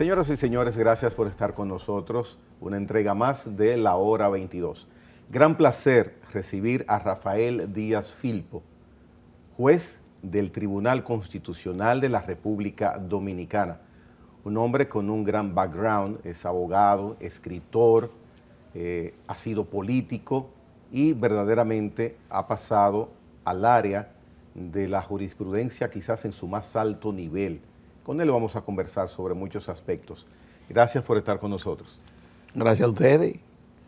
Señoras y señores, gracias por estar con nosotros. Una entrega más de La Hora 22. Gran placer recibir a Rafael Díaz Filpo, juez del Tribunal Constitucional de la República Dominicana. Un hombre con un gran background, es abogado, escritor, ha sido político y verdaderamente ha pasado al área de la jurisprudencia quizás en su más alto nivel. Con él vamos a conversar sobre muchos aspectos. Gracias por estar con nosotros. Gracias a ustedes.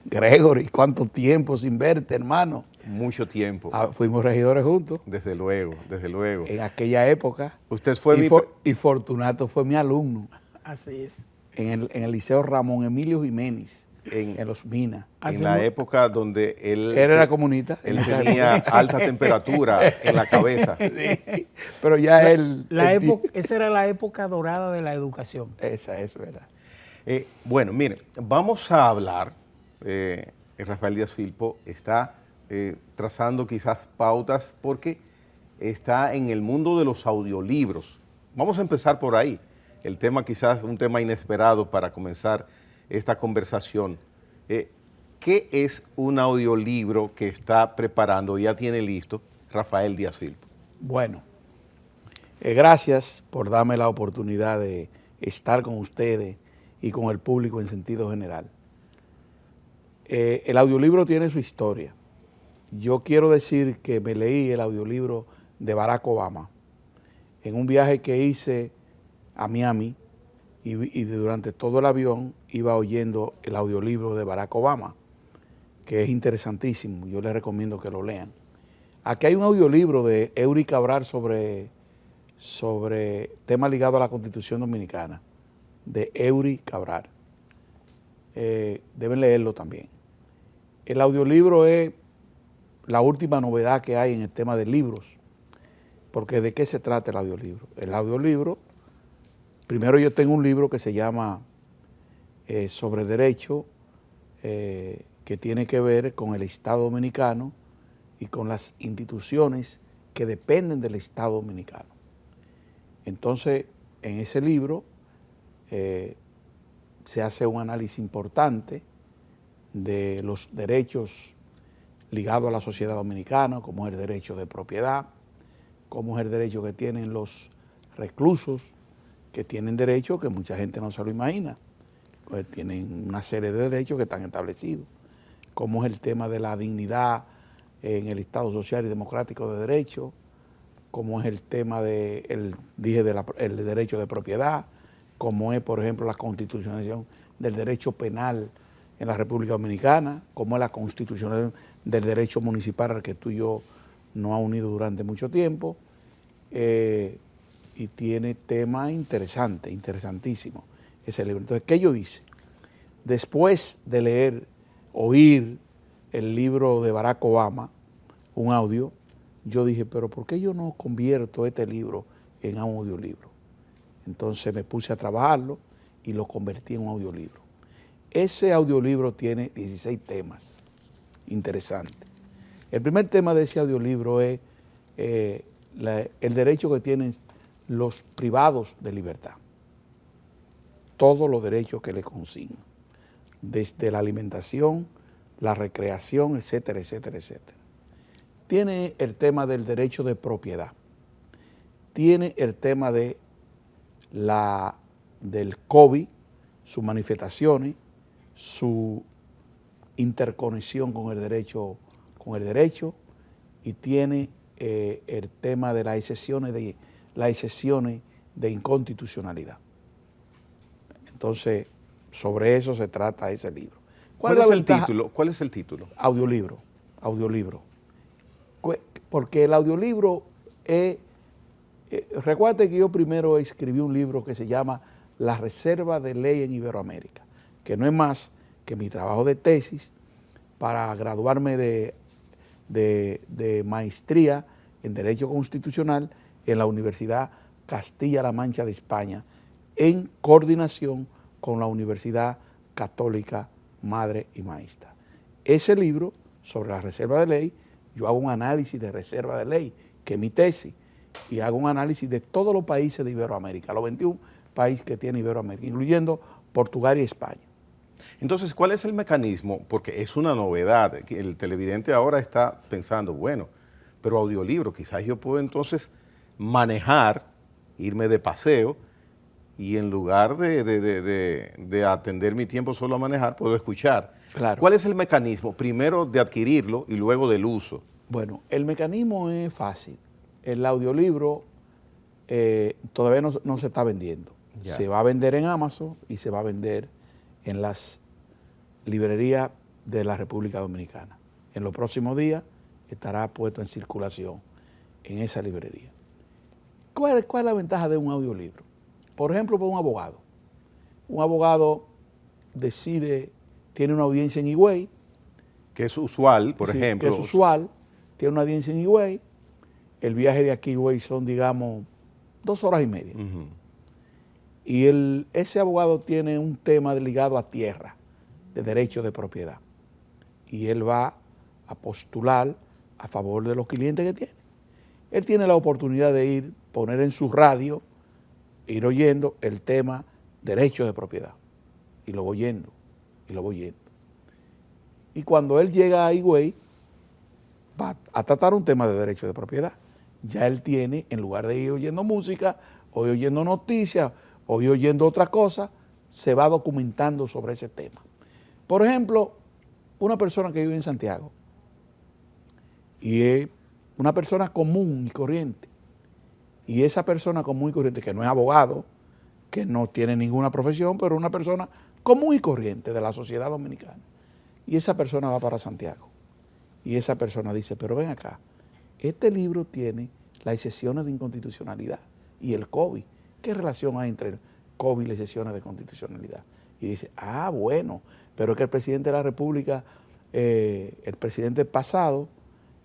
Gregory, ¿cuánto tiempo sin verte, hermano? Mucho tiempo. Fuimos regidores juntos. Desde luego, desde luego. En aquella época. Usted fue y Fortunato fue mi alumno. Así es. En el Liceo Ramón Emilio Jiménez, en Los Minas. En la época donde él era comunista. Él tenía alta temperatura en la cabeza. Sí, pero ya esa era la época dorada de la educación. Esa es verdad. Bueno, miren, vamos a hablar, Rafael Díaz Filpo está trazando quizás pautas porque está en el mundo de los audiolibros. Vamos a empezar por ahí. El tema quizás un tema inesperado para comenzar esta conversación. ¿Qué es un audiolibro que está preparando, ya tiene listo, Rafael Díaz Filpo? Bueno, gracias por darme la oportunidad de estar con ustedes y con el público en sentido general. El audiolibro tiene su historia. Yo quiero decir que me leí el audiolibro de Barack Obama en un viaje que hice a Miami y durante todo el avión iba oyendo el audiolibro de Barack Obama, que es interesantísimo. Yo les recomiendo que lo lean. Aquí hay un audiolibro de Eury Cabral sobre temas ligados a la Constitución Dominicana, de Eury Cabral. Deben leerlo también. El audiolibro es la última novedad que hay en el tema de libros, porque ¿de qué se trata el audiolibro? El audiolibro, primero yo tengo un libro que se llama sobre derecho, que tiene que ver con el Estado Dominicano y con las instituciones que dependen del Estado Dominicano. Entonces, en ese libro se hace un análisis importante de los derechos ligados a la sociedad dominicana, como es el derecho de propiedad, como es el derecho que tienen los reclusos, que tienen derechos que mucha gente no se lo imagina, pues tienen una serie de derechos que están establecidos, como es el tema de la dignidad en el Estado social y democrático de derecho, como es el tema del derecho de propiedad, como es, por ejemplo, la constitucionalización del derecho penal en la República Dominicana, como es la constitución del derecho municipal al que tú y yo nos ha unido durante mucho tiempo, y tiene tema interesante, interesantísimo ese libro. Entonces, ¿qué yo hice? Después de oír el libro de Barack Obama, un audio, yo dije, pero ¿por qué yo no convierto este libro en un audiolibro? Entonces me puse a trabajarlo y lo convertí en un audiolibro. Ese audiolibro tiene 16 temas interesantes. El primer tema de ese audiolibro es el derecho que tienen los privados de libertad. Todos los derechos que le consignan, desde la alimentación, la recreación, etcétera, etcétera, etcétera. Tiene el tema del derecho de propiedad. Tiene el tema del COVID, sus manifestaciones, su interconexión con el derecho, y tiene el tema de las excepciones de inconstitucionalidad. Entonces, sobre eso se trata ese libro. ¿Cuál es el título? ¿Cuál es el título? Audiolibro. Porque el audiolibro es... recuerda que yo primero escribí un libro que se llama La Reserva de Ley en Iberoamérica, que no es más que mi trabajo de tesis para graduarme de maestría en Derecho Constitucional en la Universidad Castilla-La Mancha de España, en coordinación con la Universidad Católica Madre y Maestra. Ese libro, sobre la reserva de ley, yo hago un análisis de reserva de ley, que es mi tesis, y hago un análisis de todos los países de Iberoamérica, los país que tiene Iberoamérica, incluyendo Portugal y España. Entonces, ¿cuál es el mecanismo? Porque es una novedad. Que el televidente ahora está pensando, bueno, pero audiolibro, quizás yo puedo entonces manejar, irme de paseo y en lugar de atender mi tiempo solo a manejar, puedo escuchar. Claro. ¿Cuál es el mecanismo? Primero de adquirirlo y luego del uso. Bueno, el mecanismo es fácil. El audiolibro todavía no se está vendiendo. Ya. Se va a vender en Amazon y se va a vender en las librerías de la República Dominicana. En los próximos días estará puesto en circulación en esa librería. ¿Cuál es la ventaja de un audiolibro? Por ejemplo, para un abogado. Un abogado tiene una audiencia en Higüey. Que es usual, por Sí, ejemplo. que es usual, tiene una audiencia en Higüey. El viaje de aquí a Higüey son, digamos, 2 horas y media. Ujú. Y ese abogado tiene un tema ligado a tierra, de derecho de propiedad. Y él va a postular a favor de los clientes que tiene. Él tiene la oportunidad de poner en su radio, ir oyendo el tema derecho de propiedad. Y lo va oyendo, y lo va oyendo. Y cuando él llega a Higüey, va a tratar un tema de derecho de propiedad. Ya él tiene, en lugar de ir oyendo música, o ir oyendo noticias, o ir oyendo otra cosa, se va documentando sobre ese tema. Por ejemplo, una persona que vive en Santiago, y es una persona común y corriente, y esa persona común y corriente, que no es abogado, que no tiene ninguna profesión, pero una persona común y corriente de la sociedad dominicana, y esa persona va para Santiago, y esa persona dice, pero ven acá, este libro tiene las excepciones de inconstitucionalidad y el COVID. ¿Qué relación hay entre el COVID y las excepciones de constitucionalidad? Y dice, bueno, pero es que el presidente de la República, el presidente pasado,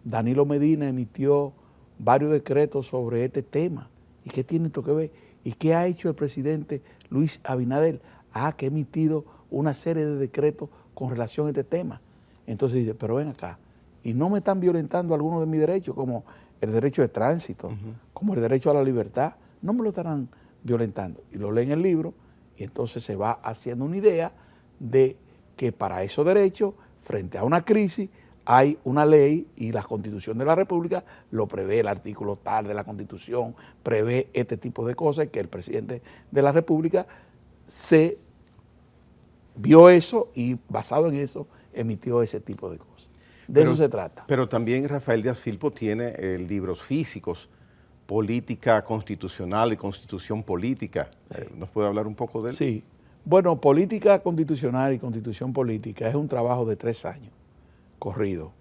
Danilo Medina, emitió varios decretos sobre este tema. ¿Y qué tiene esto que ver? ¿Y qué ha hecho el presidente Luis Abinader? Que ha emitido una serie de decretos con relación a este tema. Entonces dice, pero ven acá, y no me están violentando algunos de mis derechos, como el derecho de tránsito, como el derecho a la libertad, no me lo estarán violentando. Y lo lee en el libro, y entonces se va haciendo una idea de que para esos derechos, frente a una crisis, hay una ley y la Constitución de la República lo prevé, el artículo tal de la Constitución prevé este tipo de cosas, y que el presidente de la República se vio eso y basado en eso emitió ese tipo de cosas. Eso se trata. Pero también Rafael Díaz Filpo tiene libros físicos, Política Constitucional y Constitución Política. ¿Nos puede hablar un poco de él? Sí. Bueno, Política Constitucional y Constitución Política es un trabajo de 3 años, corrido.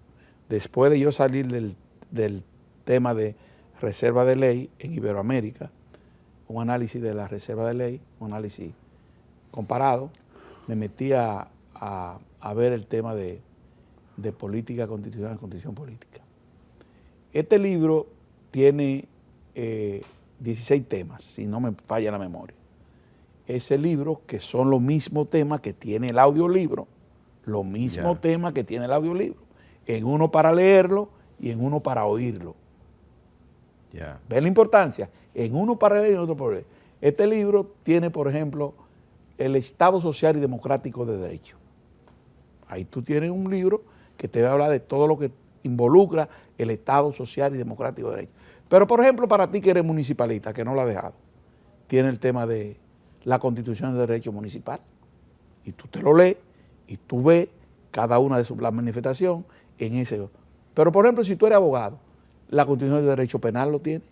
Después de yo salir del tema de reserva de ley en Iberoamérica, un análisis de la reserva de ley, un análisis comparado, me metí a ver el tema de política constitucional y constitución política. Este libro tiene 16 temas, si no me falla la memoria. Ese libro, que son los mismos temas que tiene el audiolibro, los mismos temas que tiene el audiolibro, en uno para leerlo y en uno para oírlo. ¿Ven la importancia? En uno para leer y en otro para oír. Este libro tiene, por ejemplo, el Estado Social y Democrático de Derecho. Ahí tú tienes un libro que te va a hablar de todo lo que involucra el Estado Social y Democrático de Derecho. Pero, por ejemplo, para ti que eres municipalista, que no lo has dejado, tiene el tema de la Constitución de Derecho Municipal. Y tú te lo lees y tú ves cada una de sus manifestaciones en ese. Pero, por ejemplo, si tú eres abogado, la Constitución de Derecho Penal lo tiene.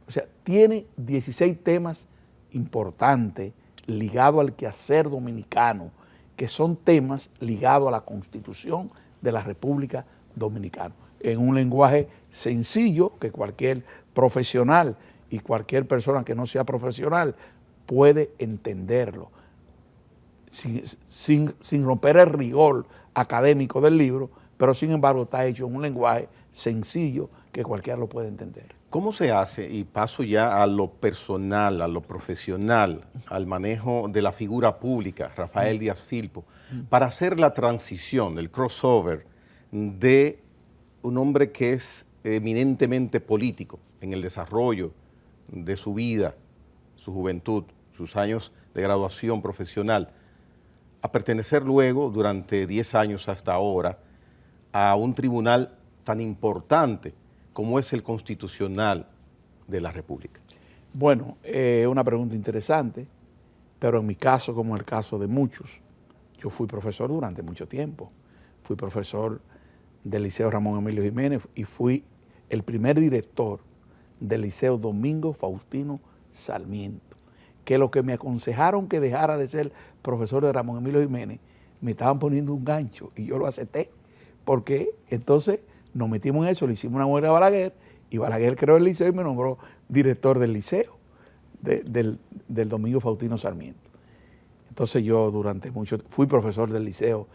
O sea, tiene 16 temas importantes ligados al quehacer dominicano, que son temas ligados a la Constitución de la República Dominicana, en un lenguaje sencillo que cualquier profesional y cualquier persona que no sea profesional puede entenderlo, sin romper el rigor académico del libro, pero sin embargo está hecho en un lenguaje sencillo que cualquiera lo puede entender. ¿Cómo se hace, y paso ya a lo personal, a lo profesional, al manejo de la figura pública, Rafael Díaz Filpo, para hacer la transición, el crossover de un hombre que es eminentemente político en el desarrollo de su vida su juventud, sus años de graduación profesional, a pertenecer luego, durante 10 años hasta ahora, a un tribunal tan importante como es el Constitucional de la República? Bueno, una pregunta interesante, pero en mi caso, como en el caso de muchos, yo fui profesor durante mucho tiempo. Fui profesor del Liceo Ramón Emilio Jiménez y fui el primer director del Liceo Domingo Faustino Sarmiento, que lo que me aconsejaron que dejara de ser profesor de Ramón Emilio Jiménez, me estaban poniendo un gancho y yo lo acepté, porque entonces nos metimos en eso, le hicimos una mujer a Balaguer y Balaguer creó el liceo y me nombró director del liceo, del Domingo Faustino Sarmiento. Entonces yo durante mucho fui profesor del liceo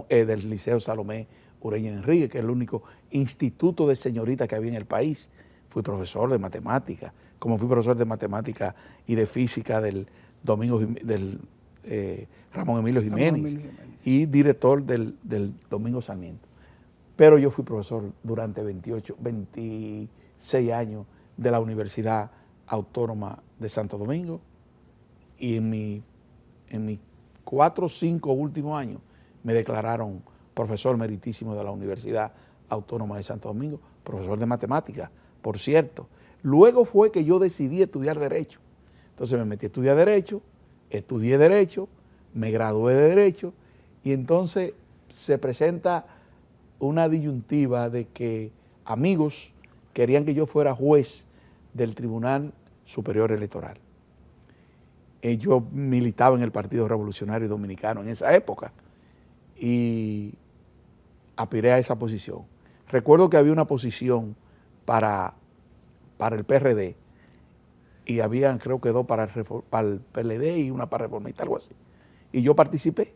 del Liceo Salomé Ureña Enrique, que es el único instituto de señoritas que había en el país. Fui profesor de matemáticas, como fui profesor de matemáticas y de física del Ramón Emilio Jiménez y director del Domingo Sarmiento. Pero yo fui profesor durante 26 años de la Universidad Autónoma de Santo Domingo y en mis 4 o 5 últimos años me declararon profesor meritísimo de la Universidad Autónoma de Santo Domingo, profesor de matemáticas, por cierto. Luego fue que yo decidí estudiar Derecho. Entonces me metí a estudiar Derecho, estudié Derecho, me gradué de Derecho y entonces se presenta una disyuntiva de que amigos querían que yo fuera juez del Tribunal Superior Electoral. Yo militaba en el Partido Revolucionario Dominicano en esa época y aspiré a esa posición. Recuerdo que había una posición para el PRD y habían creo que 2 para el PLD y una para Reformista, algo así. Y yo participé.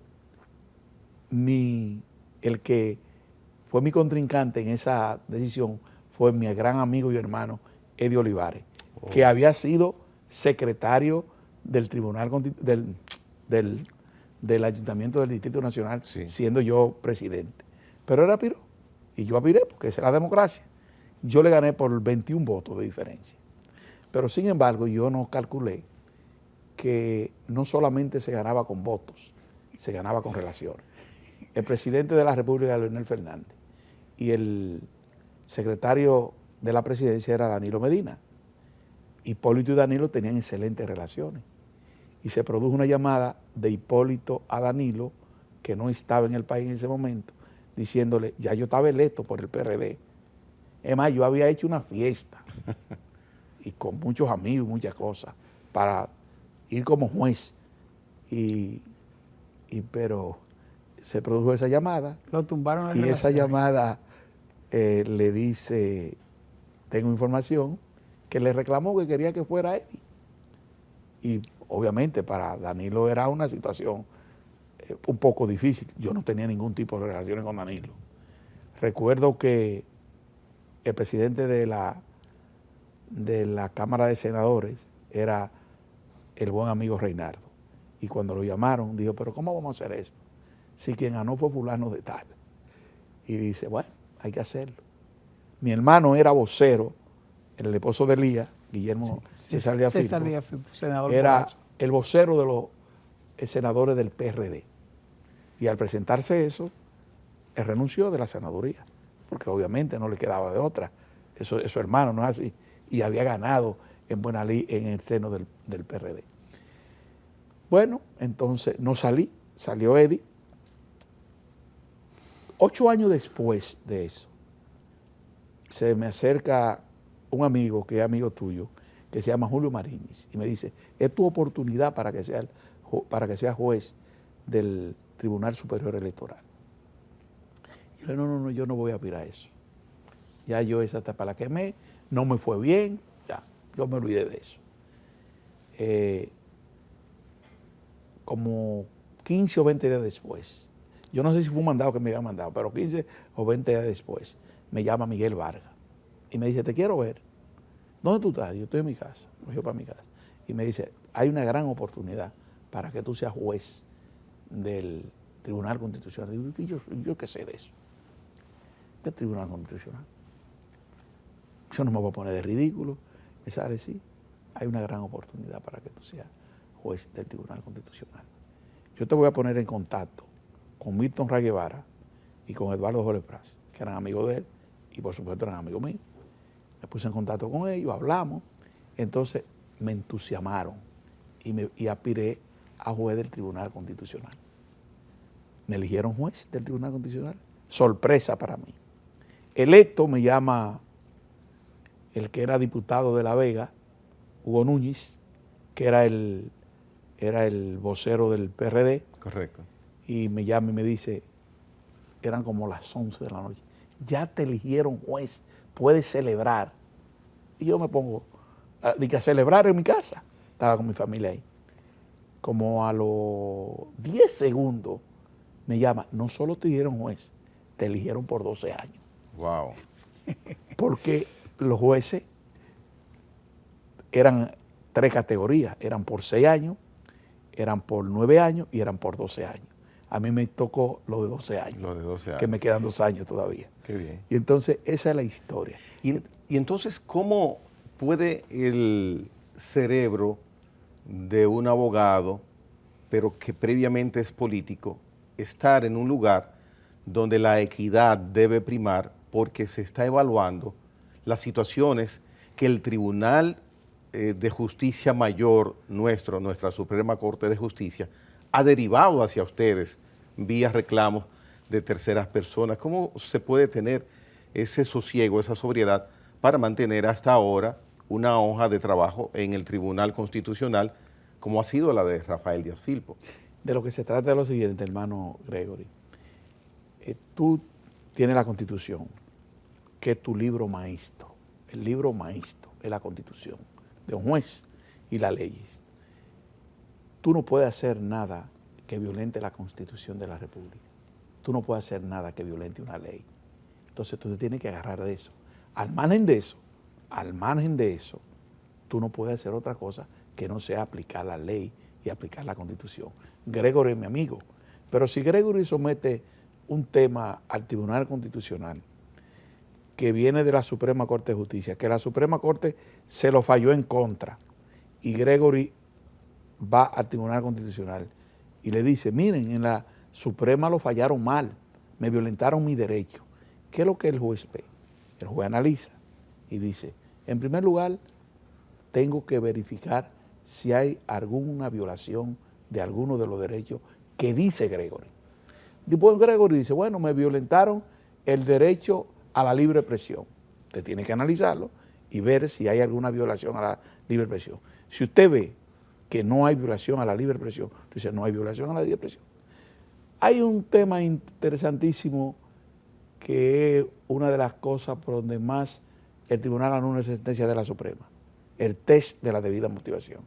El que fue mi contrincante en esa decisión fue mi gran amigo y hermano Eddie Olivares, que había sido secretario del Tribunal del Ayuntamiento del Distrito Nacional, sí, siendo yo presidente. Pero él aspiró y yo aspiré porque esa es la democracia. Yo le gané por 21 votos de diferencia. Pero sin embargo yo no calculé que no solamente se ganaba con votos, se ganaba con relaciones. El presidente de la República, Leonel Fernández, y el secretario de la presidencia era Danilo Medina. Hipólito y Danilo tenían excelentes relaciones. Y se produjo una llamada de Hipólito a Danilo, que no estaba en el país en ese momento, diciéndole, ya yo estaba electo por el PRD. Es más, yo había hecho una fiesta, y con muchos amigos, muchas cosas, para ir como juez. Pero se produjo esa llamada. Lo tumbaron la y relación. esa llamada le dice, tengo información, que le reclamó que quería que fuera Eddie. Y obviamente para Danilo era una situación un poco difícil. Yo no tenía ningún tipo de relaciones con Danilo. Recuerdo que el presidente de la Cámara de Senadores era el buen amigo Reinaldo. Y cuando lo llamaron, dijo, pero ¿cómo vamos a hacer eso? Si quien ganó fue fulano de tal. Y dice, bueno, hay que hacerlo. Mi hermano era vocero, el esposo de Elías, Guillermo César Díaz Firpo, senador era borracho, el vocero de los senadores del PRD. Y al presentarse eso, él renunció de la senaduría, porque obviamente no le quedaba de otra. Eso hermano, no es así. Y había ganado en buena ley en el seno del PRD. Bueno, entonces no salí, salió Eddie. 8 años después de eso, se me acerca un amigo que es amigo tuyo, que se llama Julio Mariñez, y me dice, es tu oportunidad para que sea juez del Tribunal Superior Electoral. Y yo le digo, no, yo no voy a aspirar a eso. Ya yo esa etapa la quemé, no me fue bien, ya, yo me olvidé de eso. Como 15 o 20 días después, yo no sé si fue un mandado que me había mandado, pero 15 o 20 días después, me llama Miguel Vargas y me dice, te quiero ver. ¿Dónde tú estás? Yo estoy en mi casa, cogió para mi casa. Y me dice, hay una gran oportunidad para que tú seas juez del Tribunal Constitucional. Digo, yo qué sé de eso. ¿Qué Tribunal Constitucional? Yo no me voy a poner de ridículo. Me sale, sí. hay una gran oportunidad para que tú seas juez del Tribunal Constitucional. Yo te voy a poner en contacto con Milton Ray Guevara y con Eduardo Jorge Prats, que eran amigos de él y por supuesto eran amigos míos. Me puse en contacto con ellos, hablamos, entonces me entusiasmaron y aspiré a juez del Tribunal Constitucional. Me eligieron juez del Tribunal Constitucional, sorpresa para mí. Electo me llama el que era diputado de La Vega, Hugo Núñez, que era el vocero del PRD. Correcto. Y me llama y me dice, eran como las 11 de la noche, ya te eligieron juez, puedes celebrar. Y yo me pongo, a celebrar en mi casa. Estaba con mi familia ahí. Como a los 10 segundos me llama, no solo te eligieron juez, te eligieron por 12 años. Wow. Porque los jueces eran 3 categorías, eran por 6 años, eran por 9 años y eran por 12 años. A mí me tocó lo de 12 años. Lo de 12 años. Que me quedan 2 años todavía. Qué bien. Y entonces esa es la historia. Y entonces, ¿cómo puede el cerebro de un abogado, pero que previamente es político, estar en un lugar donde la equidad debe primar porque se está evaluando las situaciones que el Tribunal de Justicia Mayor nuestra Suprema Corte de Justicia, ha derivado hacia ustedes vía reclamos de terceras personas? ¿Cómo se puede tener ese sosiego, esa sobriedad para mantener hasta ahora una hoja de trabajo en el Tribunal Constitucional como ha sido la de Rafael Díaz Filpo? De lo que se trata es lo siguiente, hermano Gregory. Tú tienes la Constitución, que es tu libro maestro. El libro maestro es la Constitución de un juez y las leyes. Tú no puedes hacer nada que violente la Constitución de la República. Tú no puedes hacer nada que violente una ley. Entonces tú te tienes que agarrar de eso. Al margen de eso, tú no puedes hacer otra cosa que no sea aplicar la ley y aplicar la Constitución. Gregory es mi amigo, pero si Gregory somete un tema al Tribunal Constitucional que viene de la Suprema Corte de Justicia, que la Suprema Corte se lo falló en contra, y Gregory va al Tribunal Constitucional y le dice, miren, en la Suprema lo fallaron mal, me violentaron mi derecho. ¿Qué es lo que el juez ve? El juez analiza y dice, en primer lugar, tengo que verificar si hay alguna violación de alguno de los derechos que dice Gregory. Después Gregory dice, bueno, me violentaron el derecho a la libre expresión. Usted tiene que analizarlo y ver si hay alguna violación a la libre expresión. Si usted ve que no hay violación a la libre expresión, dice, no hay violación a la libre expresión. Hay un tema interesantísimo que es una de las cosas por donde más el tribunal anula sentencia de la Suprema, el test de la debida motivación.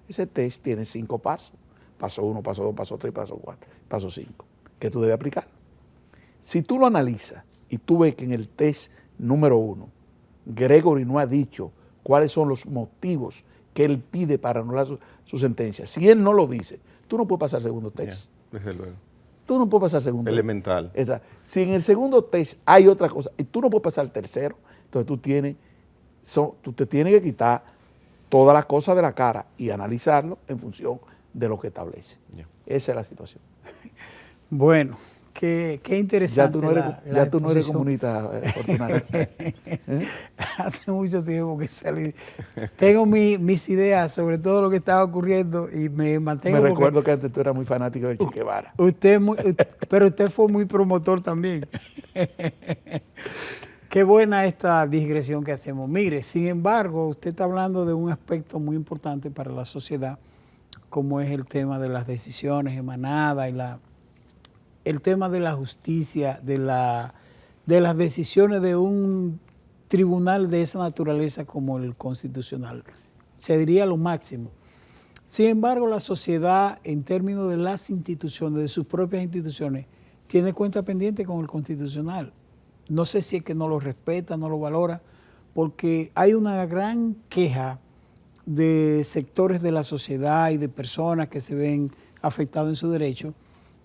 Ese test tiene 5 pasos, paso 1, paso 2, paso 3, paso 4, paso 5, que tú debes aplicar. Si tú lo analizas y tú ves que en el test número 1, Gregory no ha dicho cuáles son los motivos que él pide para anular su sentencia, si él no lo dice, tú no puedes pasar al segundo test. Desde luego. Tú no puedes pasar al segundo Elemental. test. Si en el segundo test hay otra cosa y tú no puedes pasar al tercero, entonces tú te tienes que quitar todas las cosas de la cara y analizarlo en función de lo que establece. Yeah. Esa es la situación. Bueno, qué interesante. Ya tú no eres comunista, Fortunato. Hace mucho tiempo que salí. Tengo mis ideas sobre todo lo que estaba ocurriendo y me mantengo. Me recuerdo que antes tú eras muy fanático de Che Guevara. Pero usted fue muy promotor también. Qué buena esta digresión que hacemos. Mire, sin embargo, usted está hablando de un aspecto muy importante para la sociedad, como es el tema de las decisiones emanadas y el tema de la justicia, de las decisiones de un tribunal de esa naturaleza como el Constitucional. Se diría lo máximo. Sin embargo, la sociedad, en términos de las instituciones, de sus propias instituciones, tiene cuenta pendiente con el Constitucional. No sé si es que no lo respeta, no lo valora, porque hay una gran queja de sectores de la sociedad y de personas que se ven afectados en su derecho,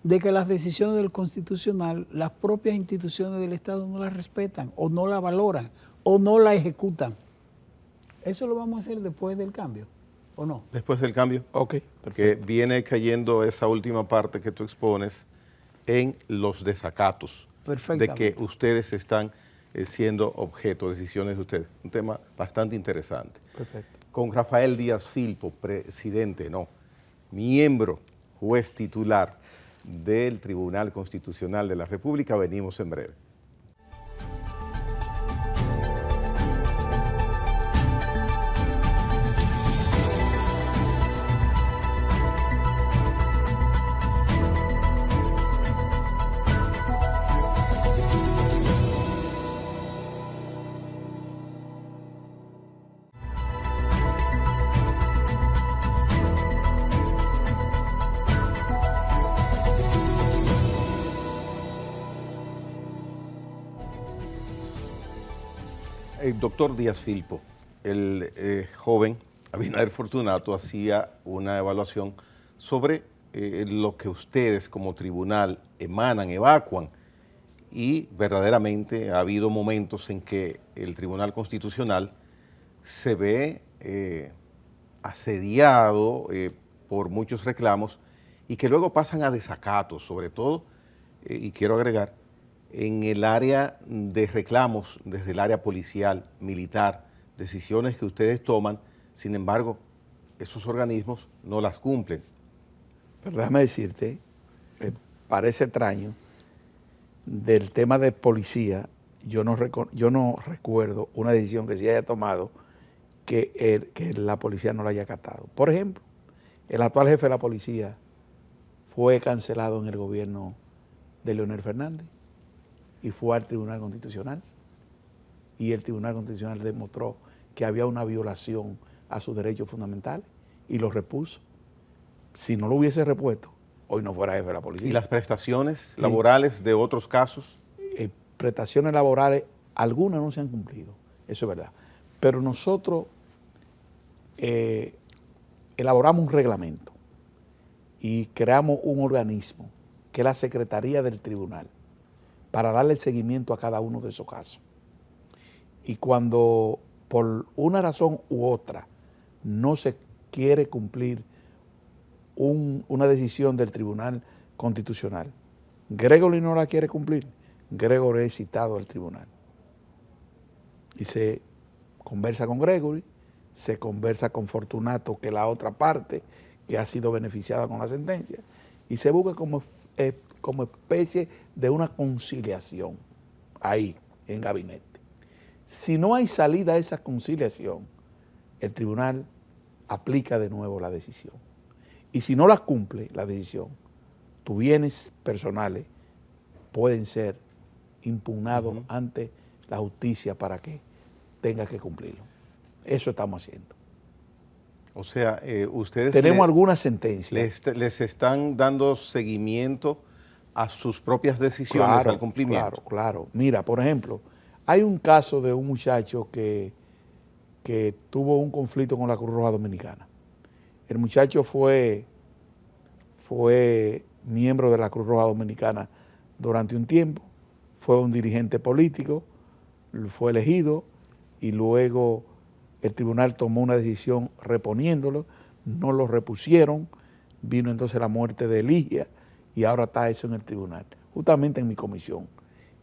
de que las decisiones del Constitucional, las propias instituciones del Estado no las respetan, o no las valoran, o no las ejecutan. Eso lo vamos a hacer después del cambio. ¿o no? Después del cambio. Ok, Que perfecto. viene cayendo esa última parte que tú expones en los desacatos, de Perfectamente. que ustedes están siendo objeto de decisiones de ustedes. Un tema bastante interesante. Perfecto. Con Rafael Díaz Filpo, presidente, no, miembro, juez titular del Tribunal Constitucional de la República, venimos en breve. El doctor Díaz Filpo, el joven Abinader Fortunato hacía una evaluación sobre lo que ustedes como tribunal emanan, evacúan, y verdaderamente ha habido momentos en que el Tribunal Constitucional se ve asediado por muchos reclamos y que luego pasan a desacatos, sobre todo, y quiero agregar, en el área de reclamos, desde el área policial, militar, decisiones que ustedes toman, sin embargo, esos organismos no las cumplen. Pero déjame decirte, parece extraño, del tema de policía, yo no recuerdo una decisión que se haya tomado que la policía no la haya acatado. Por ejemplo, el actual jefe de la policía fue cancelado en el gobierno de Leonel Fernández y fue al Tribunal Constitucional, y el Tribunal Constitucional demostró que había una violación a sus derechos fundamentales y lo repuso. Si no lo hubiese repuesto, hoy no fuera jefe de la policía. ¿Y las prestaciones laborales de otros casos? Prestaciones laborales, algunas no se han cumplido, eso es verdad. Pero nosotros elaboramos un reglamento y creamos un organismo, que es la Secretaría del Tribunal, para darle seguimiento a cada uno de esos casos. Y cuando por una razón u otra no se quiere cumplir una decisión del Tribunal Constitucional, Gregory no la quiere cumplir, Gregory es citado al tribunal. Y se conversa con Gregory, se conversa con Fortunato, que es la otra parte que ha sido beneficiada con la sentencia, y se busca como especie de una conciliación ahí, en gabinete. Si no hay salida a esa conciliación, el tribunal aplica de nuevo la decisión. Y si no la cumple la decisión, tus bienes personales pueden ser impugnados ante la justicia para que tenga que cumplirlo. Eso estamos haciendo. O sea, ustedes tenemos algunas sentencias. Les están dando seguimiento a sus propias decisiones, claro, al cumplimiento. Claro. Mira, por ejemplo, hay un caso de un muchacho que tuvo un conflicto con la Cruz Roja Dominicana. El muchacho fue miembro de la Cruz Roja Dominicana durante un tiempo, fue un dirigente político, fue elegido y luego el tribunal tomó una decisión reponiéndolo, no lo repusieron, vino entonces la muerte de Eligia y ahora está eso en el tribunal, justamente en mi comisión.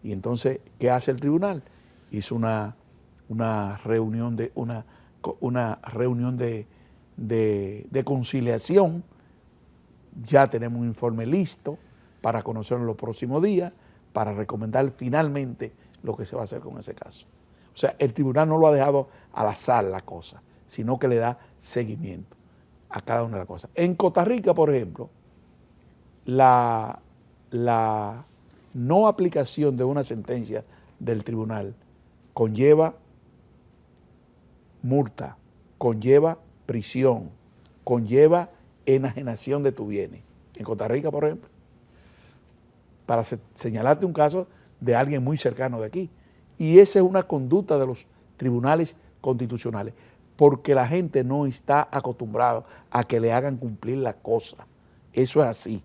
Y entonces, ¿qué hace el tribunal? Hizo una reunión de conciliación. Ya tenemos un informe listo para conocerlo en los próximos días, para recomendar finalmente lo que se va a hacer con ese caso. O sea, el tribunal no lo ha dejado al azar la cosa, sino que le da seguimiento a cada una de las cosas. En Costa Rica, por ejemplo, la no aplicación de una sentencia del tribunal conlleva multa, conlleva prisión, conlleva enajenación de tus bienes. En Costa Rica, por ejemplo, para señalarte un caso de alguien muy cercano de aquí. Y esa es una conducta de los tribunales constitucionales, porque la gente no está acostumbrada a que le hagan cumplir la cosa. Eso es así,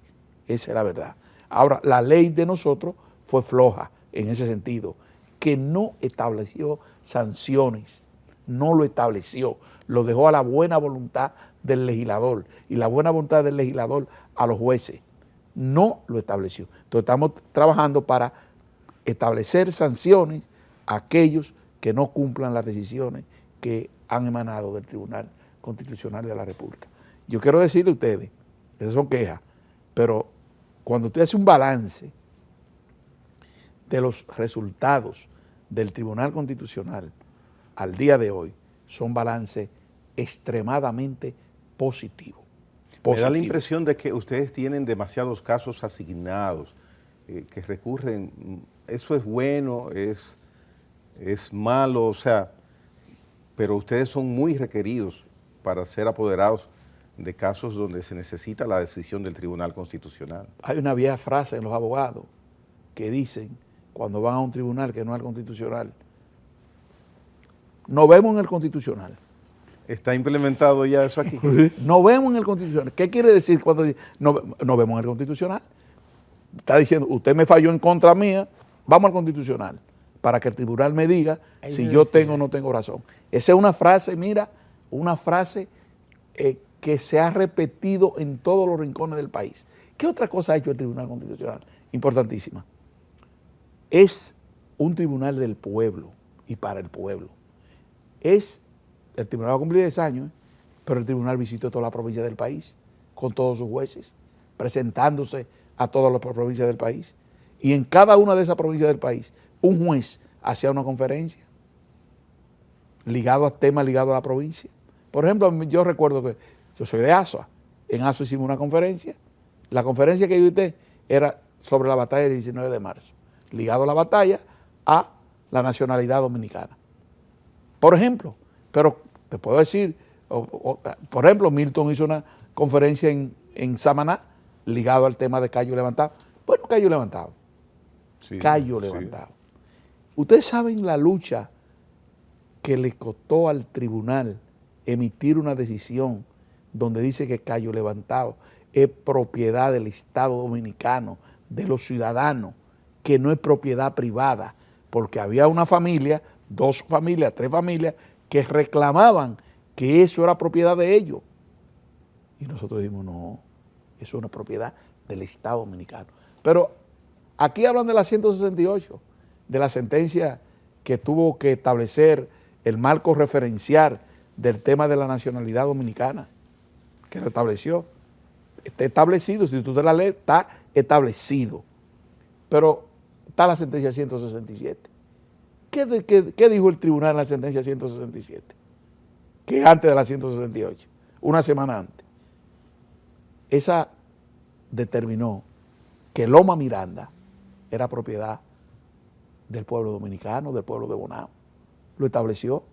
esa es la verdad. Ahora, la ley de nosotros fue floja en ese sentido, que no estableció sanciones, no lo estableció, lo dejó a la buena voluntad del legislador y la buena voluntad del legislador a los jueces. No lo estableció. Entonces estamos trabajando para establecer sanciones a aquellos que no cumplan las decisiones que han emanado del Tribunal Constitucional de la República. Yo quiero decirle a ustedes, esas son quejas, pero cuando usted hace un balance de los resultados del Tribunal Constitucional al día de hoy, son balances extremadamente positivos. Me da la impresión de que ustedes tienen demasiados casos asignados, que recurren. Eso es bueno, es malo, o sea, pero ustedes son muy requeridos para ser apoderados de casos donde se necesita la decisión del Tribunal Constitucional. Hay una vieja frase en los abogados que dicen, cuando van a un tribunal que no es el constitucional, nos vemos en el constitucional. ¿Está implementado ya eso aquí? Nos vemos en el constitucional. ¿Qué quiere decir cuando dice nos vemos en el constitucional? Está diciendo, usted me falló en contra mía, vamos al constitucional, para que el tribunal me diga si yo tengo o no tengo razón. Esa es una frase, mira, una frase que se ha repetido en todos los rincones del país. ¿Qué otra cosa ha hecho el Tribunal Constitucional? Importantísima. Es un tribunal del pueblo y para el pueblo. El tribunal va a cumplir 10 años, pero el tribunal visitó toda la provincia del país, con todos sus jueces, presentándose a todas las provincias del país. Y en cada una de esas provincias del país, un juez hacía una conferencia ligado a temas ligados a la provincia. Por ejemplo, yo recuerdo que yo soy de Azua. En Azua hicimos una conferencia. La conferencia que yo hice era sobre la batalla del 19 de marzo, ligado a la batalla a la nacionalidad dominicana. Por ejemplo, pero te puedo decir, por ejemplo, Milton hizo una conferencia en Samaná ligado al tema de Cayo Levantado. Bueno, Cayo Levantado. Sí, Cayo Levantado. Sí. Ustedes saben la lucha que le costó al tribunal emitir una decisión donde dice que Cayo Levantado es propiedad del Estado Dominicano, de los ciudadanos, que no es propiedad privada, porque había una familia, 2 familias, 3 familias, que reclamaban que eso era propiedad de ellos. Y nosotros dijimos, no, eso es una propiedad del Estado Dominicano. Pero aquí hablan de la 168, de la sentencia que tuvo que establecer el marco referencial del tema de la nacionalidad dominicana, que lo estableció. Está establecido, si tú te la lees, está establecido. Pero está la sentencia 167. ¿Qué dijo el tribunal en la sentencia 167? Que antes de la 168, una semana antes. Esa determinó que Loma Miranda era propiedad del pueblo dominicano, del pueblo de Bonao. Lo estableció.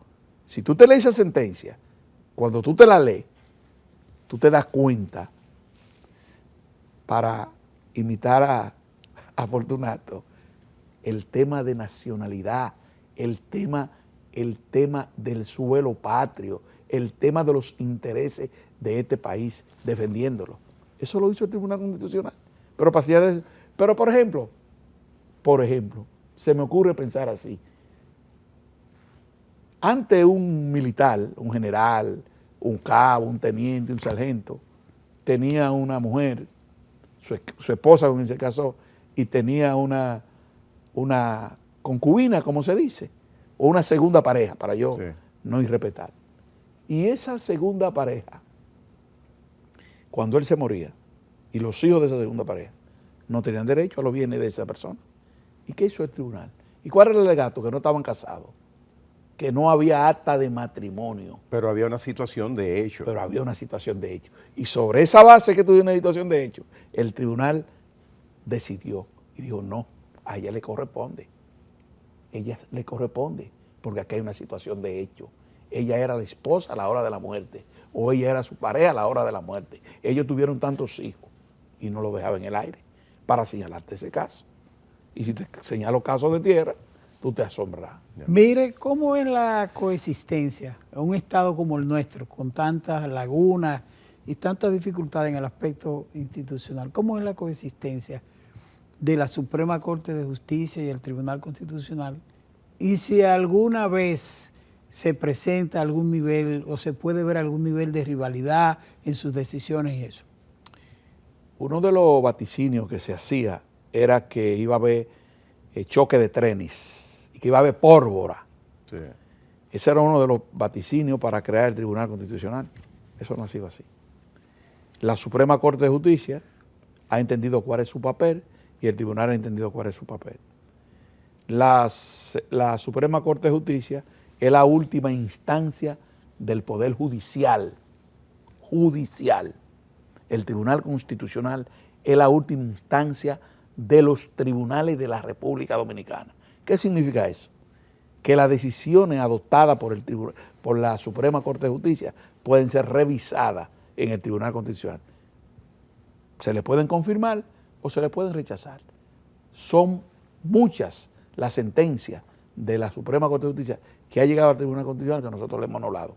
Si tú te lees esa sentencia, cuando tú te la lees, tú te das cuenta, para imitar a Fortunato, el tema de nacionalidad, el tema del suelo patrio, el tema de los intereses de este país, defendiéndolo. Eso lo hizo el Tribunal Constitucional. Pero por ejemplo, se me ocurre pensar así. Ante un militar, un general, un cabo, un teniente, un sargento, tenía una mujer, su esposa con quien se casó, y tenía una concubina, como se dice, o una segunda pareja, para yo no irrespetar. Y esa segunda pareja, cuando él se moría, y los hijos de esa segunda pareja, no tenían derecho a los bienes de esa persona. ¿Y qué hizo el tribunal? ¿Y cuál era el alegato? Que no estaban casados, que no había acta de matrimonio. Pero había una situación de hecho. Y sobre esa base que tuvo una situación de hecho, el tribunal decidió y dijo, no, a ella le corresponde. Porque aquí hay una situación de hecho. Ella era la esposa a la hora de la muerte, o ella era su pareja a la hora de la muerte. Ellos tuvieron tantos hijos y no lo dejaban en el aire para señalarte ese caso. Y si te señalo casos de tierra, tú te asombras. Mire, ¿cómo es la coexistencia en un estado como el nuestro, con tantas lagunas y tantas dificultades en el aspecto institucional? ¿Cómo es la coexistencia de la Suprema Corte de Justicia y el Tribunal Constitucional? Y si alguna vez se presenta algún nivel o se puede ver algún nivel de rivalidad en sus decisiones y eso? Uno de los vaticinios que se hacía era que iba a haber choque de trenes y que iba a haber pólvora. Sí. Ese era uno de los vaticinios para crear el Tribunal Constitucional. Eso no ha sido así. La Suprema Corte de Justicia ha entendido cuál es su papel y el tribunal ha entendido cuál es su papel. La Suprema Corte de Justicia es la última instancia del Poder Judicial. El Tribunal Constitucional es la última instancia de los tribunales de la República Dominicana. ¿Qué significa eso? Que las decisiones adoptadas por la Suprema Corte de Justicia pueden ser revisadas en el Tribunal Constitucional. Se le pueden confirmar o se le pueden rechazar. Son muchas las sentencias de la Suprema Corte de Justicia que ha llegado al Tribunal Constitucional que nosotros le hemos anulado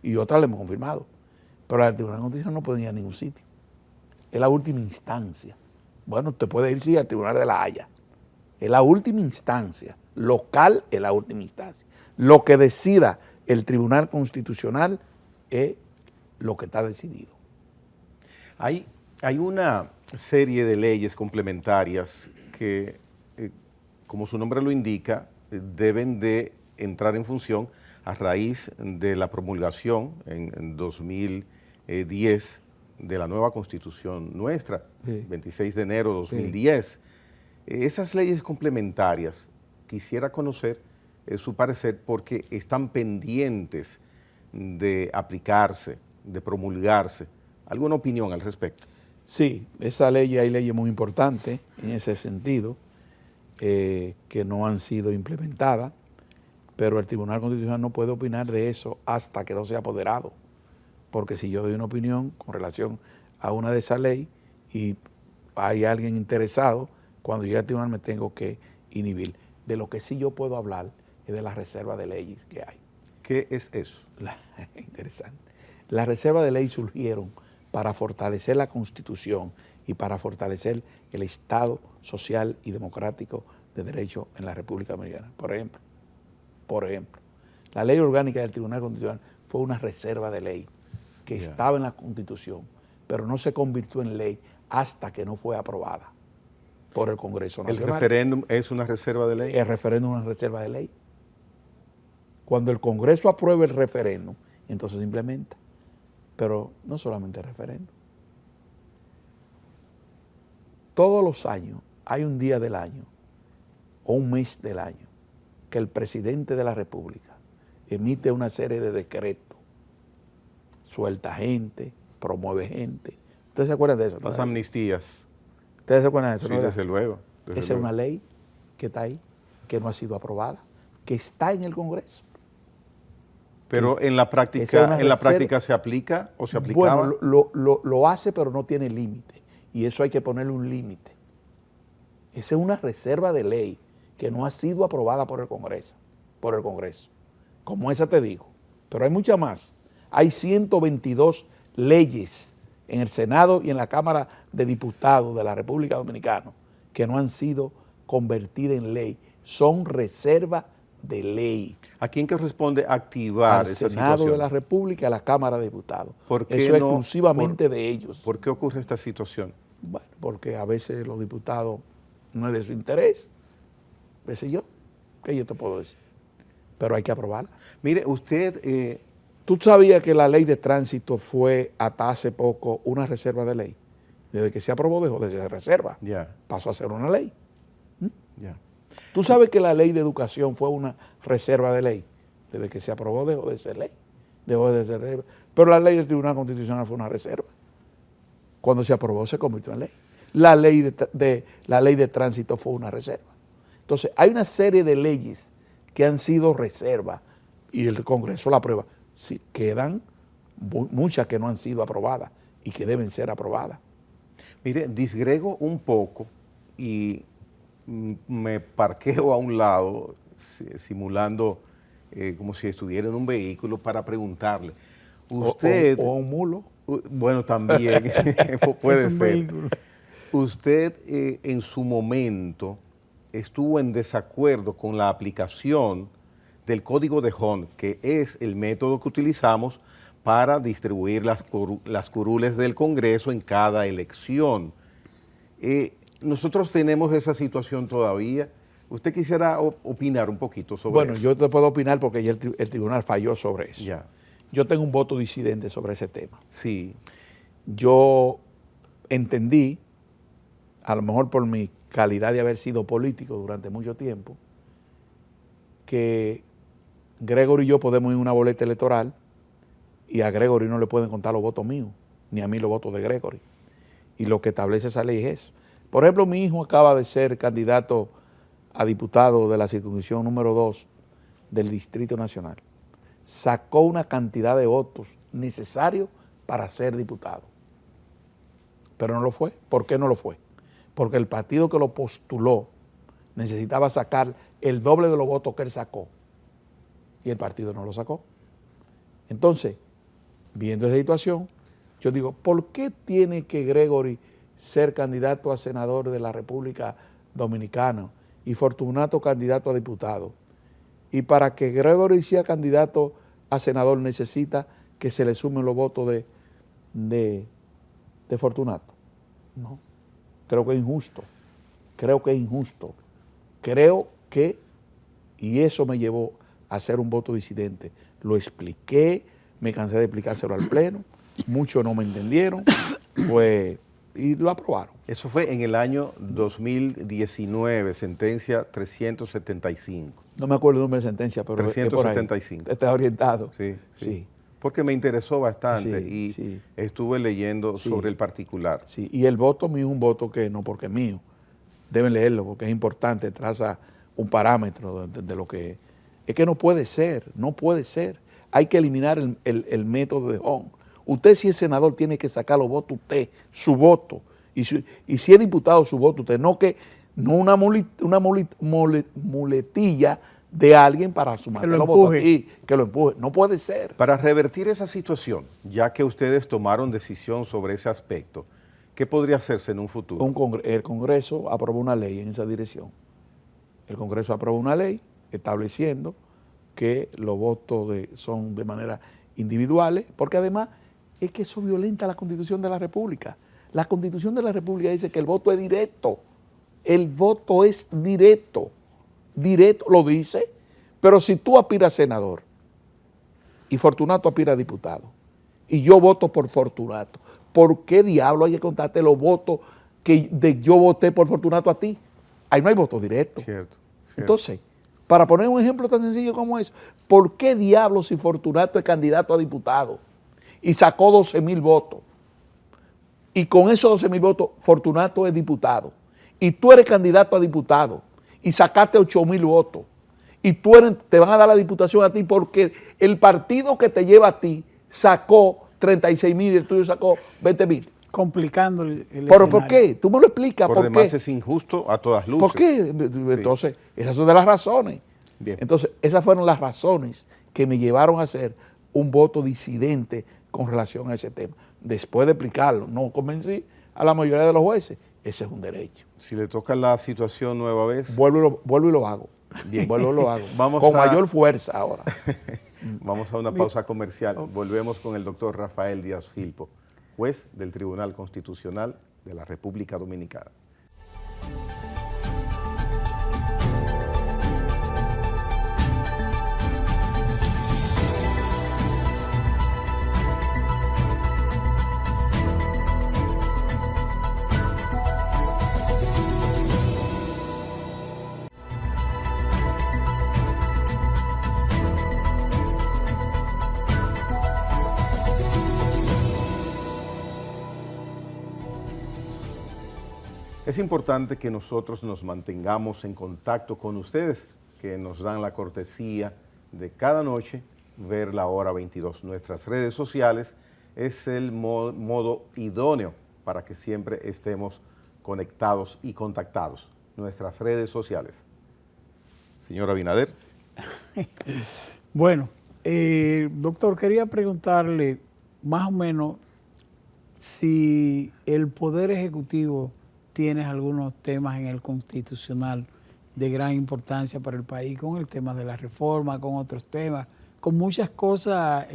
y otras le hemos confirmado. Pero la del Tribunal Constitucional no puede ir a ningún sitio. Es la última instancia. Bueno, usted puede ir sí al Tribunal de La Haya. Es la última instancia. Local es la última instancia. Lo que decida el Tribunal Constitucional es lo que está decidido. Hay una serie de leyes complementarias que, como su nombre lo indica, deben de entrar en función a raíz de la promulgación en 2010 de la nueva Constitución nuestra, sí. 26 de enero de 2010. Sí. Esas leyes complementarias, quisiera conocer su parecer porque están pendientes de aplicarse, de promulgarse. ¿Alguna opinión al respecto? Sí, hay leyes muy importantes en ese sentido que no han sido implementadas, pero el Tribunal Constitucional no puede opinar de eso hasta que no sea apoderado, porque si yo doy una opinión con relación a una de esas leyes y hay alguien interesado, cuando llegue al tribunal me tengo que inhibir. De lo que sí yo puedo hablar es de la reserva de leyes que hay. ¿Qué es eso? Interesante. Las reservas de ley surgieron para fortalecer la Constitución y para fortalecer el Estado social y democrático de derecho en la República Dominicana. Por ejemplo, la ley orgánica del Tribunal Constitucional fue una reserva de ley que estaba en la Constitución, pero no se convirtió en ley hasta que no fue aprobada por el Congreso Nacional. ¿El referéndum es una reserva de ley? El referéndum es una reserva de ley. Cuando el Congreso apruebe el referéndum, entonces se implementa. Pero no solamente el referéndum. Todos los años hay un día del año o un mes del año que el presidente de la República emite una serie de decretos, suelta gente, promueve gente. ¿Ustedes se acuerdan de eso? Las amnistías. ¿Ustedes se acuerdan de eso? Sí, desde luego. Esa es una ley que está ahí, que no ha sido aprobada, que está en el Congreso. Pero en la práctica se aplica o se aplicaba. Bueno, lo hace, pero no tiene límite. Y eso hay que ponerle un límite. Esa es una reserva de ley que no ha sido aprobada por el Congreso. Como esa te digo. Pero hay muchas más. Hay 122 leyes en el Senado y en la Cámara de Diputados de la República Dominicana que no han sido convertidas en ley. Son reservas de ley. ¿A quién corresponde activar esa situación? Al Senado de la República y a la Cámara de Diputados. ¿Por qué eso es exclusivamente de ellos. ¿Por qué ocurre esta situación? Bueno, porque a veces los diputados no es de su interés. ¿Qué sé yo? ¿Qué yo te puedo decir? Pero hay que aprobarla. Mire, usted... ¿Tú sabías que la ley de tránsito fue hasta hace poco una reserva de ley? Desde que se aprobó dejó de ser reserva. Pasó a ser una ley. ¿Tú sabes que la ley de educación fue una reserva de ley? Desde que se aprobó dejó de ser ley. Pero la ley del Tribunal Constitucional fue una reserva. Cuando se aprobó se convirtió en ley. La ley de tránsito fue una reserva. Entonces, hay una serie de leyes que han sido reservas y el Congreso la aprueba. Sí, quedan muchas que no han sido aprobadas y que deben ser aprobadas. Mire, disgrego un poco y me parqueo a un lado, simulando como si estuviera en un vehículo para preguntarle. Usted, o un mulo. Bueno, también puede ser. Vehículo. Usted en su momento estuvo en desacuerdo con la aplicación del código de Hond, que es el método que utilizamos para distribuir las curules del Congreso en cada elección. Nosotros tenemos esa situación todavía. ¿Usted quisiera opinar un poquito sobre eso? Bueno, yo te puedo opinar porque ya el tribunal falló sobre eso. Ya. Yo tengo un voto disidente sobre ese tema. Sí. Yo entendí, a lo mejor por mi calidad de haber sido político durante mucho tiempo, que Gregory y yo podemos ir a una boleta electoral y a Gregory no le pueden contar los votos míos, ni a mí los votos de Gregory. Y lo que establece esa ley es eso. Por ejemplo, mi hijo acaba de ser candidato a diputado de la circunscripción número 2 del Distrito Nacional. Sacó una cantidad de votos necesarios para ser diputado. Pero no lo fue. ¿Por qué no lo fue? Porque el partido que lo postuló necesitaba sacar el doble de los votos que él sacó. Y el partido no lo sacó. Entonces, viendo esa situación, yo digo, ¿por qué tiene que Gregory ser candidato a senador de la República Dominicana y Fortunato candidato a diputado? Y para que Gregory sea candidato a senador necesita que se le sumen los votos de Fortunato. No, creo que es injusto. Creo que, y eso me llevó a hacer un voto disidente. Lo expliqué, me cansé de explicárselo al Pleno, muchos no me entendieron, pues, y lo aprobaron. Eso fue en el año 2019, sentencia 375. No me acuerdo el número de sentencia, pero 375. Está orientado. Sí, sí, sí. Porque me interesó bastante y estuve leyendo sobre el particular. Sí, y el voto mío es un voto que no porque es mío. Deben leerlo porque es importante, traza un parámetro de lo que es que no puede ser. Hay que eliminar el método de Hond. Usted, si es senador, tiene que sacar los votos usted, su voto. Y si es diputado, su voto usted. No una muletilla de alguien para sumar los votos aquí, que lo empuje. No puede ser. Para revertir esa situación, ya que ustedes tomaron decisión sobre ese aspecto, ¿qué podría hacerse en un futuro? El Congreso aprobó una ley en esa dirección. El Congreso aprobó una ley estableciendo que los votos son de manera individuales, porque además es que eso violenta la Constitución de la República. La Constitución de la República dice que el voto es directo. El voto es directo. Directo lo dice, pero si tú aspiras a senador y Fortunato aspira a diputado y yo voto por Fortunato, ¿por qué diablo hay que contarte los votos que yo voté por Fortunato a ti? Ahí no hay voto directo. Cierto. Entonces, para poner un ejemplo tan sencillo como eso, ¿por qué diablo si Fortunato es candidato a diputado y sacó 12,000 votos y con esos 12,000 votos Fortunato es diputado y tú eres candidato a diputado y sacaste 8,000 votos y te van a dar la diputación a ti porque el partido que te lleva a ti sacó 36,000 y el tuyo sacó 20,000? Complicando el ¿Pero por qué? Tú me lo explicas. Por demás es injusto a todas luces. ¿Por qué? Entonces, esas son de las razones. Bien. Entonces, esas fueron las razones que me llevaron a hacer un voto disidente con relación a ese tema. Después de explicarlo, no convencí a la mayoría de los jueces. Ese es un derecho. Si le toca la situación nueva vez. Vuelvo y lo hago. Bien. Vuelvo y lo hago. Vamos con mayor fuerza ahora. Vamos a una pausa comercial. Volvemos con el doctor Rafael Díaz Filpo, juez del Tribunal Constitucional de la República Dominicana. Es importante que nosotros nos mantengamos en contacto con ustedes, que nos dan la cortesía de cada noche ver la hora 22. Nuestras redes sociales es el modo idóneo para que siempre estemos conectados y contactados. Nuestras redes sociales. Señor Abinader. Bueno, doctor, quería preguntarle más o menos si el Poder Ejecutivo tiene algunos temas en el Constitucional de gran importancia para el país, con el tema de la reforma, con otros temas, con muchas cosas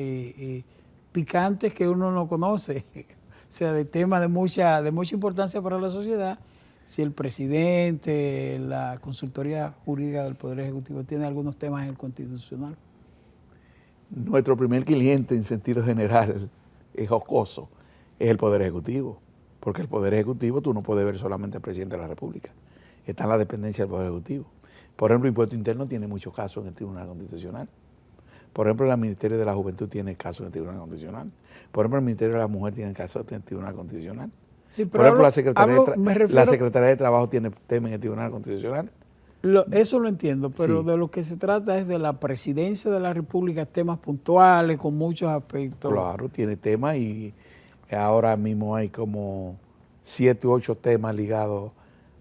picantes que uno no conoce, o sea, de temas de mucha importancia para la sociedad. Si el presidente, la consultoría jurídica del Poder Ejecutivo tiene algunos temas en el Constitucional. Nuestro primer cliente en sentido general es jocoso, es el Poder Ejecutivo, porque el Poder Ejecutivo tú no puedes ver solamente al presidente de la República, está en la dependencia del Poder Ejecutivo. Por ejemplo, el Impuesto Interno tiene muchos casos en el Tribunal Constitucional. Por ejemplo, el Ministerio de la Juventud tiene casos en el Tribunal Constitucional. Por ejemplo, el Ministerio de la Mujer tiene casos en el Tribunal Constitucional. Sí, por ejemplo, la Secretaría de Trabajo tiene temas en el Tribunal Constitucional. Eso lo entiendo, pero sí, de lo que se trata es de la Presidencia de la República, temas puntuales, con muchos aspectos. Claro, tiene temas y ahora mismo hay como 7 u 8 temas ligados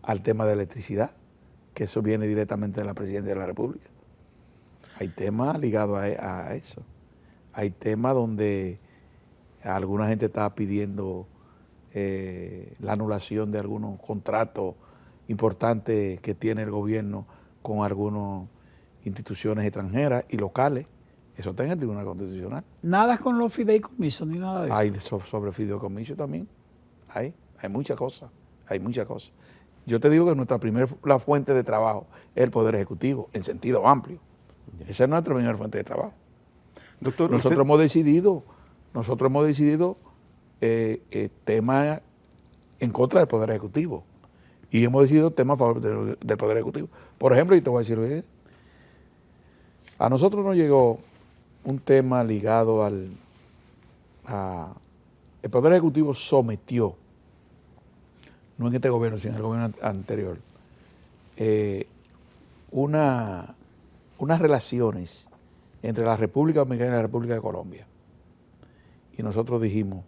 al tema de electricidad, que eso viene directamente de la Presidencia de la República. Hay temas ligados a eso. Hay temas donde alguna gente está pidiendo la anulación de algunos contratos importantes que tiene el gobierno con algunas instituciones extranjeras y locales. Eso está en el Tribunal Constitucional. Nada con los fideicomisos ni nada de eso. Hay sobre fideicomisos también. Hay muchas cosas. Hay muchas cosas. Yo te digo que la fuente de trabajo es el Poder Ejecutivo, en sentido amplio. Esa es nuestra primera fuente de trabajo. Doctor, nosotros hemos decidido temas en contra del Poder Ejecutivo y hemos decidido temas a favor del Poder Ejecutivo. Por ejemplo, y te voy a decir, a nosotros nos llegó un tema ligado el Poder Ejecutivo sometió, no en este gobierno, sino en el gobierno anterior, unas relaciones entre la República Dominicana y la República de Colombia. Y nosotros dijimos,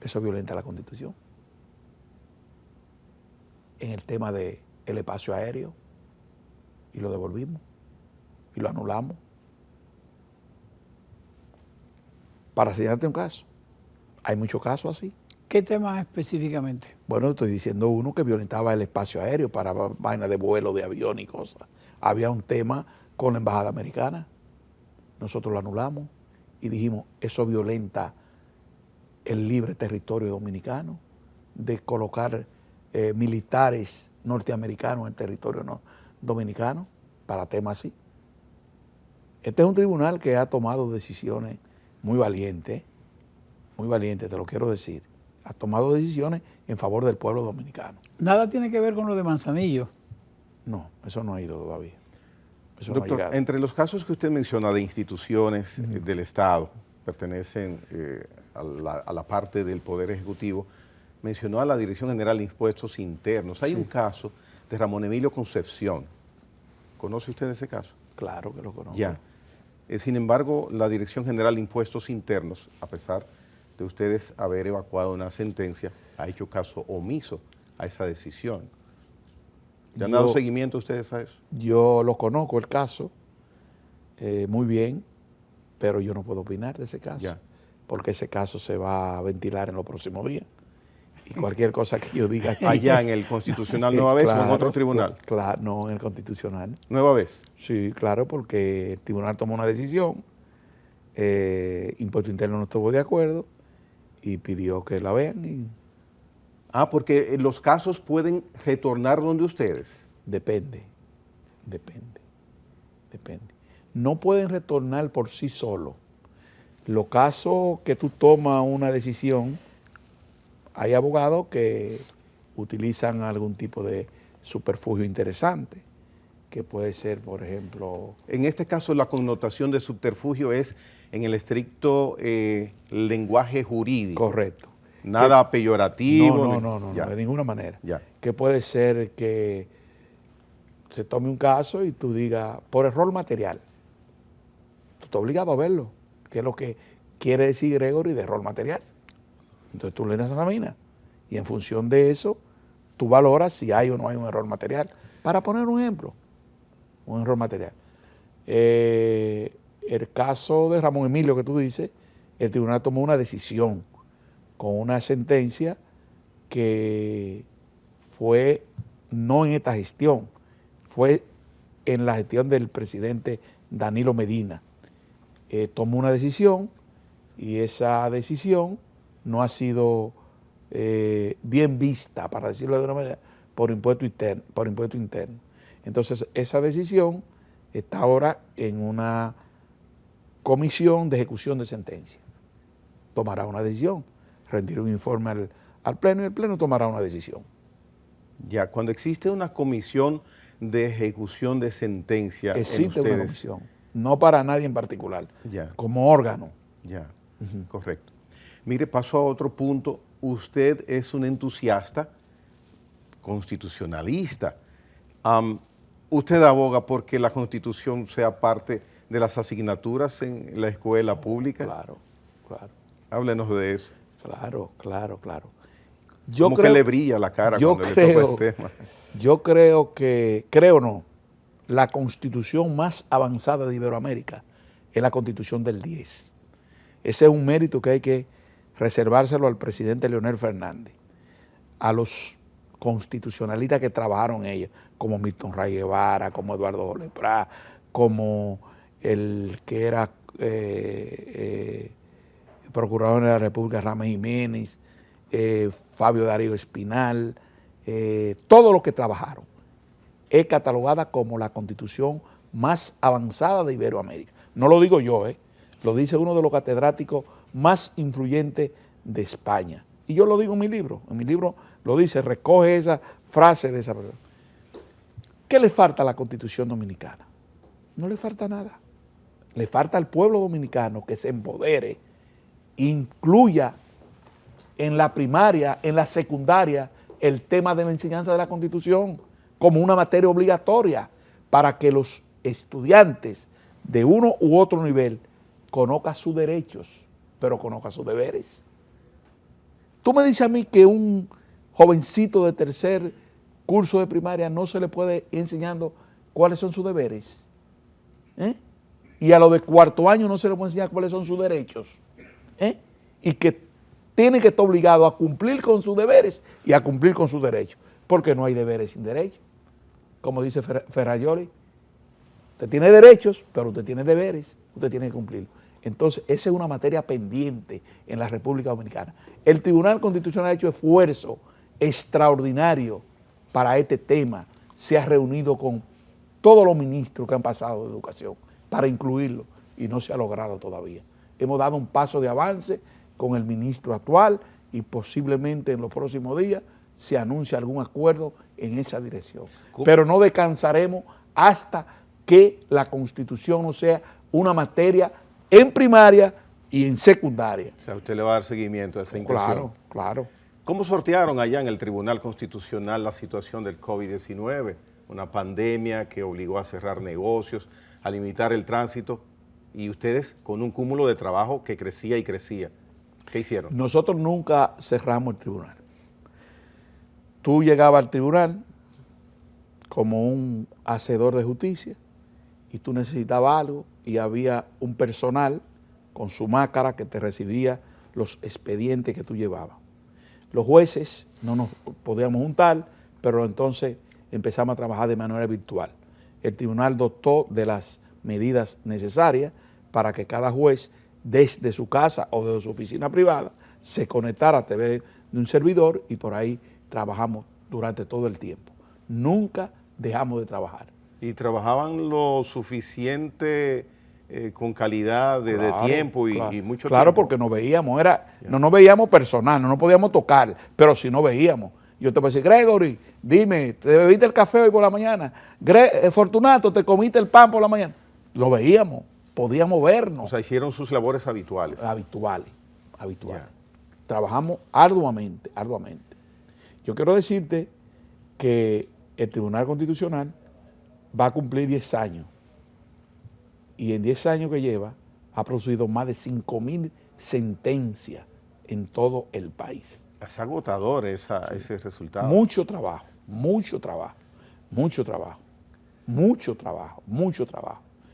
eso violenta la Constitución. En el tema del espacio aéreo, y lo devolvimos, y lo anulamos. Para señalarte un caso, hay muchos casos así. ¿Qué tema específicamente? Bueno, estoy diciendo uno que violentaba el espacio aéreo para vainas de vuelo de avión y cosas. Había un tema con la embajada americana, nosotros lo anulamos y dijimos, eso violenta el libre territorio dominicano de colocar militares norteamericanos en el territorio dominicano para temas así. Este es un tribunal que ha tomado decisiones muy valientes, te lo quiero decir, ha tomado decisiones en favor del pueblo dominicano. ¿Nada tiene que ver con lo de Manzanillo? No, eso no ha ido todavía. Eso doctor, no ha entre los casos que usted menciona de instituciones del Estado, pertenecen a la parte del Poder Ejecutivo, mencionó a la Dirección General de Impuestos Internos. Hay un caso de Ramón Emilio Concepción. ¿Conoce usted ese caso? Claro que lo conozco. Ya. Sin embargo, la Dirección General de Impuestos Internos, a pesar de ustedes haber evacuado una sentencia, ha hecho caso omiso a esa decisión. ¿Le han dado seguimiento ustedes a eso? Yo lo conozco, el caso, muy bien, pero yo no puedo opinar de ese caso, ya, porque ese caso se va a ventilar en los próximos días. Y cualquier cosa que yo diga aquí... ¿Allá en el Constitucional nueva vez o en otro tribunal? Claro, no, en el Constitucional. ¿Nueva vez? Sí, claro, porque el tribunal tomó una decisión, Impuesto Interno no estuvo de acuerdo y pidió que la vean. Porque los casos pueden retornar donde ustedes. Depende. No pueden retornar por sí solos. Los casos que tú tomas una decisión, hay abogados que utilizan algún tipo de subterfugio interesante, que puede ser, por ejemplo... En este caso, la connotación de subterfugio es en el estricto lenguaje jurídico. Correcto. Nada peyorativo. No, de ninguna manera. Ya. Que puede ser que se tome un caso y tú digas, por error material, tú estás obligado a verlo, que es lo que quiere decir Gregory de error material. Entonces tú le das a la mina y en función de eso tú valoras si hay o no hay un error material. Para poner un ejemplo, un error material. El caso de Ramón Emilio que tú dices, el tribunal tomó una decisión con una sentencia que fue no en esta gestión, fue en la gestión del presidente Danilo Medina. Tomó una decisión y esa decisión no ha sido bien vista, para decirlo de una manera, por impuesto interno. Entonces, esa decisión está ahora en una comisión de ejecución de sentencia. Tomará una decisión, rendirá un informe al Pleno y el Pleno tomará una decisión. Ya, cuando existe una comisión de ejecución de sentencia Existe en ustedes, una comisión, no para nadie en particular, ya, como órgano. ya, correcto. Mire, paso a otro punto. Usted es un entusiasta constitucionalista. Usted aboga porque la Constitución sea parte de las asignaturas en la escuela pública. Claro, claro. Háblenos de eso. Claro. Como que le brilla la cara cuando le toca el tema. Yo creo no, la Constitución más avanzada de Iberoamérica es la Constitución del 10. Ese es un mérito que hay que reservárselo al presidente Leonel Fernández, a los constitucionalistas que trabajaron en ella, como Milton Ray Guevara, como Eduardo Leprá, como el que era procurador de la República, Ramón Jiménez, Fabio Darío Espinal, todos los que trabajaron. Es catalogada como la constitución más avanzada de Iberoamérica. No lo digo yo, lo dice uno de los catedráticos más influyentes de España. Y yo lo digo en mi libro lo dice, recoge esa frase de esa persona. ¿Qué le falta a la Constitución dominicana? No le falta nada. Le falta al pueblo dominicano que se empodere, incluya en la primaria, en la secundaria, el tema de la enseñanza de la Constitución como una materia obligatoria para que los estudiantes de uno u otro nivel conozcan sus derechos, pero conozcan sus deberes. Tú me dices a mí que un jovencito de tercer curso de primaria no se le puede ir enseñando cuáles son sus deberes. Y a los de cuarto año no se le puede enseñar cuáles son sus derechos. Y que tiene que estar obligado a cumplir con sus deberes y a cumplir con sus derechos, porque no hay deberes sin derechos. Como dice Ferrajoli, usted tiene derechos, pero usted tiene deberes, usted tiene que cumplirlos. Entonces, esa es una materia pendiente en la República Dominicana. El Tribunal Constitucional ha hecho esfuerzo extraordinario para este tema. Se ha reunido con todos los ministros que han pasado de educación para incluirlo y no se ha logrado todavía. Hemos dado un paso de avance con el ministro actual y posiblemente en los próximos días se anuncie algún acuerdo en esa dirección. ¿Cómo? Pero no descansaremos hasta que la Constitución no sea una materia en primaria y en secundaria. O sea, usted le va a dar seguimiento a esa intención. Claro. ¿Cómo sortearon allá en el Tribunal Constitucional la situación del COVID-19? Una pandemia que obligó a cerrar negocios, a limitar el tránsito, y ustedes con un cúmulo de trabajo que crecía y crecía. ¿Qué hicieron? Nosotros nunca cerramos el tribunal. Tú llegabas al tribunal como un hacedor de justicia y tú necesitabas algo y había un personal con su máscara que te recibía los expedientes que tú llevabas. Los jueces no nos podíamos juntar, pero entonces empezamos a trabajar de manera virtual. El tribunal dotó de las medidas necesarias para que cada juez desde su casa o desde su oficina privada se conectara a través de un servidor y por ahí trabajamos durante todo el tiempo. Nunca dejamos de trabajar. ¿Y trabajaban lo suficiente con calidad de tiempo y mucho tiempo? Claro, porque nos veíamos, no nos veíamos personal, no nos podíamos tocar, pero sí nos veíamos. Yo te voy a decir, Gregory, dime, ¿te bebiste el café hoy por la mañana? Fortunato, ¿te comiste el pan por la mañana? Lo veíamos, podíamos vernos. O sea, hicieron sus labores habituales. Habituales. Yeah. Trabajamos arduamente. Yo quiero decirte que el Tribunal Constitucional va a cumplir 10 años y en 10 años que lleva ha producido más de 5.000 sentencias en todo el país. Es agotador ese resultado. Mucho trabajo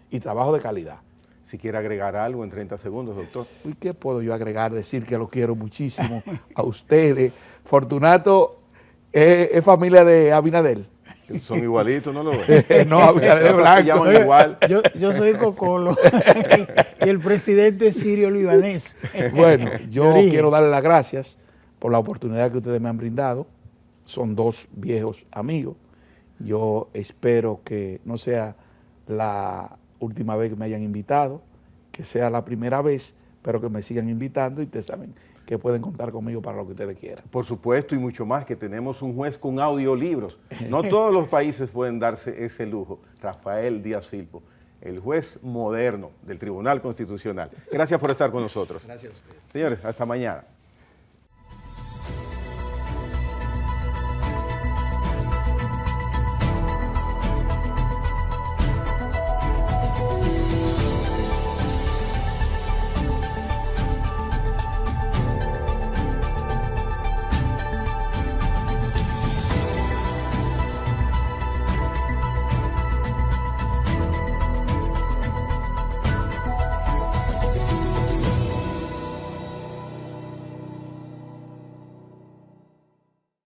y trabajo de calidad. Si quiere agregar algo en 30 segundos, doctor. ¿Y qué puedo yo agregar? Decir que lo quiero muchísimo a ustedes. Fortunato es familia de Abinadel. Son igualitos, ¿no lo ves? No, había de Se blanco. llaman igual. Yo soy Cocolo y el presidente es sirio libanés. Bueno, yo De origen. quiero darle las gracias por la oportunidad que ustedes me han brindado. Son dos viejos amigos. Yo espero que no sea la última vez que me hayan invitado, que sea la primera vez, pero que me sigan invitando y ustedes saben que pueden contar conmigo para lo que ustedes quieran. Por supuesto, y mucho más, que tenemos un juez con audiolibros. No todos los países pueden darse ese lujo. Rafael Díaz Filpo, el juez moderno del Tribunal Constitucional. Gracias por estar con nosotros. Gracias a ustedes. Señores, hasta mañana.